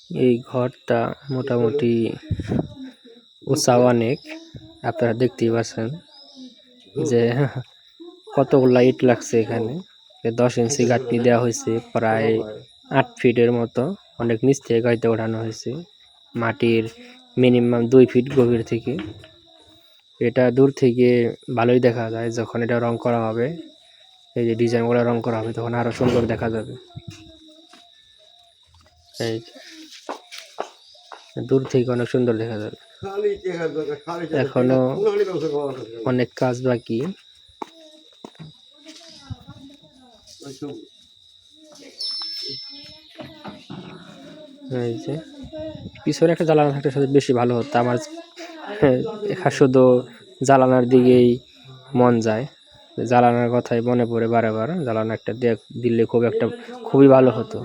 এই ঘরটা মোটামুটি উঁচা অনেক, আপনারা দেখতেই পাচ্ছেন যে কতগুলা ইট লাগছে এখানে। 10 ইঞ্চি গাঁথনি দেওয়া হয়েছে, প্রায় 8 ফিটের মতো। অনেক নিচ থেকে গাইতে ওঠানো হয়েছে মাটির মিনিমাম 2 ফিট গভীর থেকে। এটা দূর থেকে ভালোই দেখা যায়, যখন এটা রং করা হবে, এই যে ডিজাইন গুলো রং করা হবে, তখন আরো সুন্দর দেখা যাবে। এই দূর থেকে অনেক সুন্দর দেখা যাবে। এখনো অনেক কাজ বাকি। এই যে পিছনে একটা জ্বালানা থাকলে সাথে বেশি ভালো হতো আমার। শুধু জ্বালানার দিকেই মন যায়, জ্বালানার কথাই মনে পড়ে বারে বার। জ্বালানা একটা দিলে খুবই ভালো হতো।